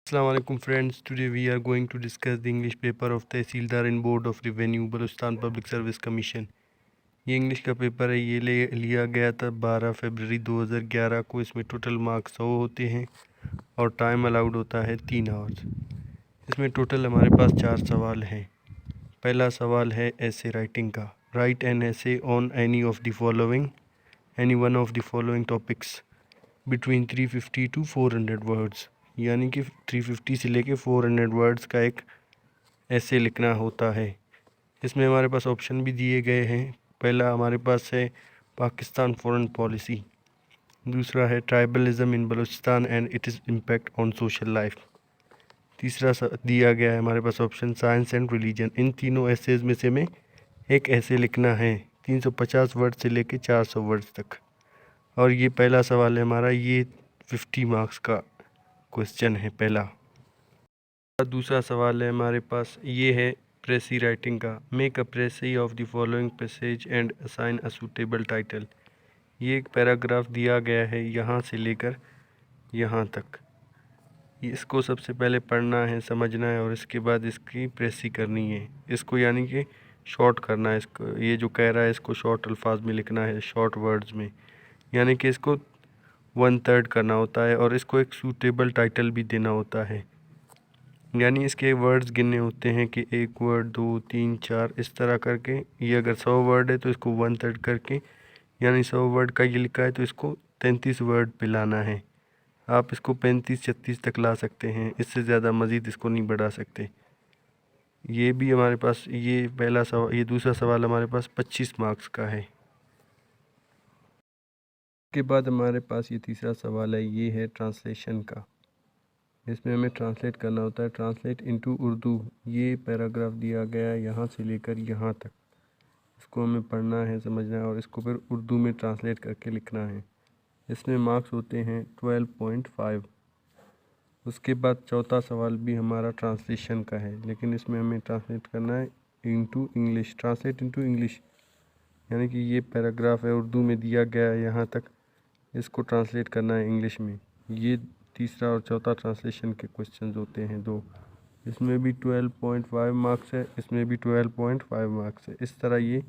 Assalamu alaikum friends. Today we are going to discuss the English paper of Tehsildar in Board of Revenue Balochistan public service commission. ये English का paper है। ये लिया गया था 12 फरवरी 2011 को। इसमें टोटल मार्क्स 100 होते हैं और टाइम अलाउड होता है 3 आवर्स। इसमें टोटल हमारे पास 4 सवाल हैं। पहला सवाल है ऐसे राइटिंग का। राइट एन ऐसे on any one of the following topics between 350 to 400 words, यानी कि 350 से लेके 400 वर्ड्स का एक ऐसे लिखना होता है। इसमें हमारे पास ऑप्शन भी दिए गए हैं। पहला हमारे पास है पाकिस्तान फॉरेन पॉलिसी, दूसरा है tribalism in Balochistan and it is impact on social life, तीसरा दिया गया है हमारे पास ऑप्शन साइंस एंड रिलीजन। इन तीनों ऐसेज में से हमें एक ऐसे लिखना है 350 वर्ड से लेके 400 वर्ड्स तक। और ये पहला सवाल है हमारा, ये 50 मार्क्स का क्वेश्चन है पहला। दूसरा सवाल है हमारे पास, ये है प्रेसी राइटिंग का। Make a precis of the following passage and assign a suitable title. ये एक पैराग्राफ दिया गया है यहाँ से लेकर यहाँ तक। इसको सबसे पहले पढ़ना है, समझना है और इसके बाद इसकी प्रेसी करनी है। इसको यानी कि शॉर्ट करना है। इसको ये जो कह रहा है इसको शॉर्ट अल्फाज में लिखना है, शॉर्ट वर्ड्स में, यानी कि इसको 1/3 करना होता है और इसको एक सूटेबल टाइटल भी देना होता है। यानी इसके वर्ड्स गिनने होते हैं कि 1 वर्ड 2 3 4 इस तरह करके। ये अगर 100 वर्ड है तो इसको 1/3 करके, यानी 100 वर्ड का ये लिखा है तो इसको 33 वर्ड पे लाना है। आप इसको 35-36 तक ला सकते हैं, इससे ज़्यादा मज़ीद इसको नहीं बढ़ा सकते। ये भी हमारे पास ये पहला सवाल। ये दूसरा सवाल हमारे पास 25 मार्क्स का है। के बाद हमारे पास ये तीसरा सवाल है, ये है ट्रांसलेशन का। इसमें हमें ट्रांसलेट करना होता है, ट्रांसलेट इनटू उर्दू। ये पैराग्राफ दिया गया है यहाँ से लेकर यहाँ तक। इसको हमें पढ़ना है, समझना है और इसको फिर उर्दू में ट्रांसलेट करके लिखना है। इसमें मार्क्स होते हैं 12.5। उसके बाद चौथा सवाल भी हमारा ट्रांसलेशन का है, लेकिन इसमें हमें ट्रांसलेट करना है into English. Translate into English यानी कि ये पैराग्राफ है उर्दू में दिया गया है यहाँ तक, इसको ट्रांसलेट करना है इंग्लिश में। ये तीसरा और चौथा ट्रांसलेशन के क्वेश्चंस होते हैं 2। इसमें भी 12.5 मार्क्स है, इसमें भी 12.5 मार्क्स है। इस तरह ये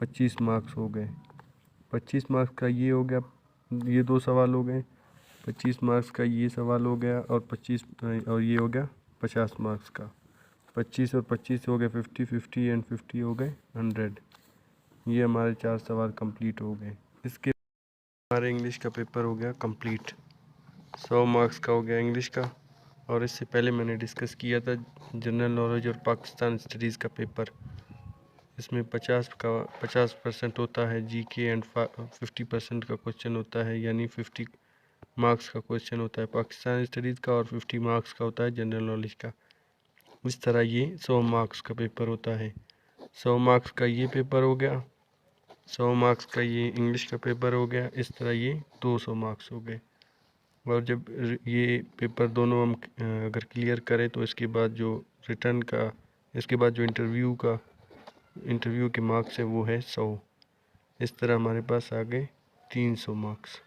25 मार्क्स हो गए। 25 मार्क्स का ये हो गया, ये 2 सवाल हो गए। 25 मार्क्स का ये सवाल हो गया और 25 और ये हो गया 50 मार्क्स का। 25 और 25 हो गए 50, 50 एंड 50 हो गए 100। ये हमारे 4 सवाल कंप्लीट हो गए। इसके हमारे इंग्लिश का पेपर हो गया कंप्लीट। 100 मार्क्स का हो गया इंग्लिश का। और इससे पहले मैंने डिस्कस किया था जनरल नॉलेज और पाकिस्तान स्टडीज़ का पेपर। इसमें 50% होता है जीके एंड 50% का क्वेश्चन होता है, यानी 50 मार्क्स का क्वेश्चन होता है पाकिस्तान स्टडीज़ का और 50 मार्क्स का होता है जनरल नॉलेज का। इस तरह ये 100 मार्क्स का पेपर होता है। 100 मार्क्स का ये पेपर हो गया, 100 मार्क्स का ये इंग्लिश का पेपर हो गया। इस तरह ये 200 मार्क्स हो गए। और जब ये पेपर दोनों हम अगर क्लियर करें तो इसके बाद जो रिटर्न का, इसके बाद जो इंटरव्यू के मार्क्स है वो है 100। इस तरह हमारे पास आ गए 300 मार्क्स।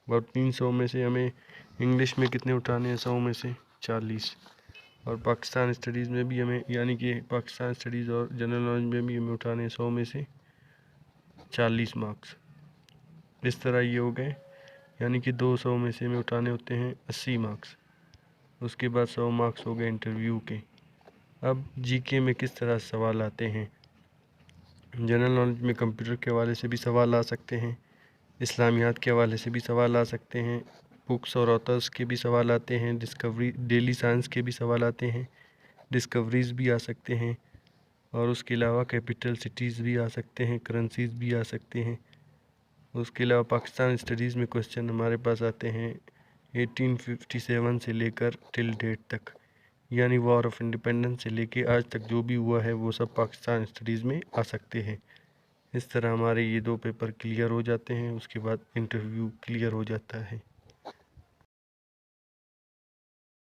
और 300 में से हमें इंग्लिश में कितने उठाने हैं? 100 में से 40। और पाकिस्तान स्टडीज़ में भी हमें, यानी कि पाकिस्तान स्टडीज़ और जनरल नॉलेज में भी हमें उठाने हैं 100 में से 40 मार्क्स। इस तरह ये हो गए, यानी कि 200 में से हमें उठाने होते हैं 80 मार्क्स। उसके बाद 100 मार्क्स हो गए इंटरव्यू के। अब जीके में किस तरह सवाल आते हैं? जनरल नॉलेज में कंप्यूटर के हवाले से भी सवाल आ सकते हैं, इस्लामियात के हवाले से भी सवाल आ सकते हैं, बुक्स और ऑथर्स के भी सवाल आते हैं, डिस्कवरी डेली साइंस के भी सवाल आते हैं, डिस्कवरीज भी आ सकते हैं और उसके अलावा कैपिटल सिटीज़ भी आ सकते हैं, करेंसीज भी आ सकते हैं। उसके अलावा पाकिस्तान स्टडीज़ में क्वेश्चन हमारे पास आते हैं 1857 से लेकर टिल डेट तक, यानी वॉर ऑफ इंडिपेंडेंस से लेके आज तक जो भी हुआ है वो सब पाकिस्तान स्टडीज़ में आ सकते हैं। इस तरह हमारे ये 2 पेपर क्लियर हो जाते हैं, उसके बाद इंटरव्यू क्लियर हो जाता है।